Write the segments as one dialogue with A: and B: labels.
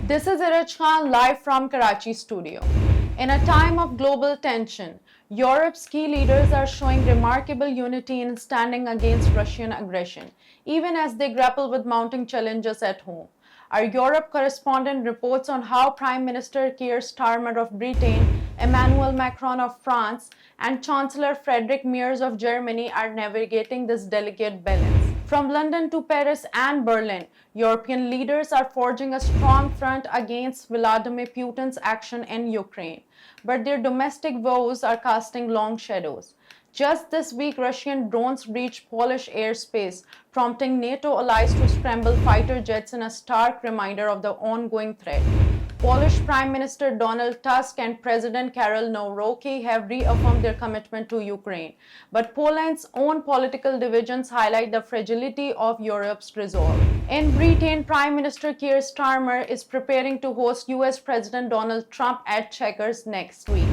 A: This is Iraj Khan live from Karachi studio. In a time of global tension, Europe's key leaders are showing remarkable unity in standing against Russian aggression, even as they grapple with mounting challenges at home. Our Europe correspondent reports on how Prime Minister Keir Starmer of Britain, Emmanuel Macron of France, and Chancellor Friedrich Merz of Germany are navigating this delicate balance. From London to Paris and Berlin, European leaders are forging a strong front against Vladimir Putin's action in Ukraine, but their domestic woes are casting long shadows. Just this week, Russian drones breached Polish airspace, prompting NATO allies to scramble fighter jets in a stark reminder of the ongoing threat. Polish Prime Minister Donald Tusk and President Karol Nawrocki have reaffirmed their commitment to Ukraine, but Poland's own political divisions highlight the fragility of Europe's resolve. In Britain, Prime Minister Keir Starmer is preparing to host US President Donald Trump at Chequers next week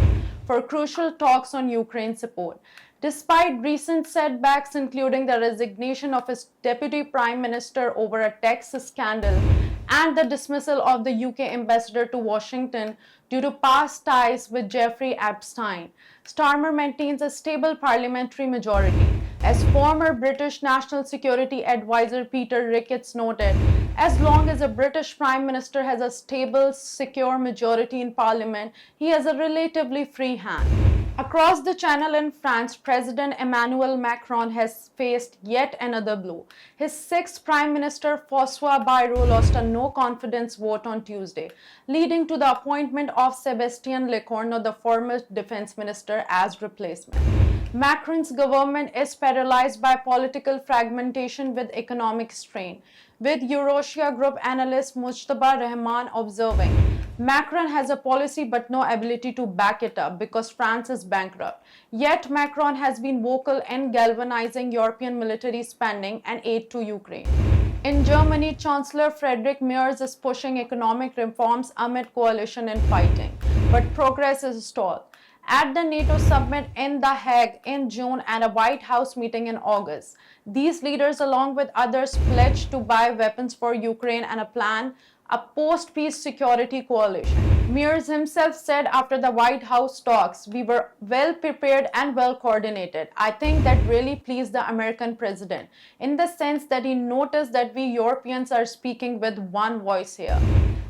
A: for crucial talks on Ukraine support. Despite recent setbacks, including the resignation of his deputy prime minister over a tax scandal and the dismissal of the UK ambassador to Washington due to past ties with Jeffrey Epstein, Starmer maintains a stable parliamentary majority. As former British National Security Advisor Peter Ricketts noted, as long as a British Prime Minister has a stable, secure majority in Parliament, he has a relatively free hand. Across the channel in France, President Emmanuel Macron has faced yet another blow. His sixth Prime Minister, François Bayrou, lost a no-confidence vote on Tuesday, leading to the appointment of Sébastien Lecornu, the former defense minister, as replacement. Macron's government is paralyzed by political fragmentation with economic strain, with Eurasia Group analyst Mujtaba Rahman observing, Macron has a policy but no ability to back it up because France is bankrupt. Yet Macron has been vocal in galvanizing European military spending and aid to Ukraine. In Germany, Chancellor Friedrich Merz is pushing economic reforms amid coalition and fighting, but progress is stalled. At the NATO summit in The Hague in June and a White House meeting in August, these leaders, along with others, pledged to buy weapons for Ukraine and a post-peace security coalition. Merz himself said after the White House talks, "We were well prepared and well coordinated." I think that really pleased the American president, in the sense that he noticed that we Europeans are speaking with one voice here.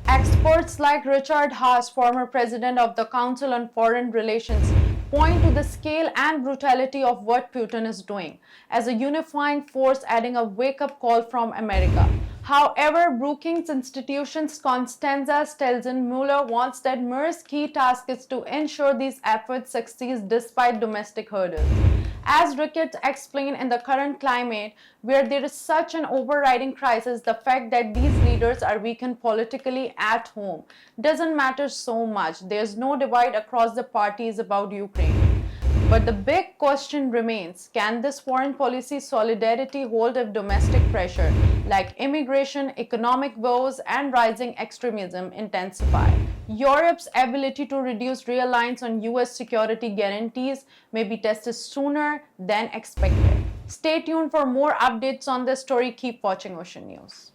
A: Experts like Richard Haas, former president of the Council on Foreign Relations, point to the scale and brutality of what Putin is doing as a unifying force, adding a wake-up call from America. However, Brookings Institution's Constanza Stelzen-Muller wants that Merz's key task is to ensure these efforts succeed despite domestic hurdles. As Ricketts explained, in the current climate, where there is such an overriding crisis, the fact that these leaders are weakened politically at home doesn't matter so much. There's no divide across the parties about Ukraine. But the big question remains, can this foreign policy solidarity hold if domestic pressure like immigration, economic woes, and rising extremism intensify? Europe's ability to reduce reliance on US security guarantees may be tested sooner than expected. Stay tuned for more updates on this story. Keep watching Ocean News.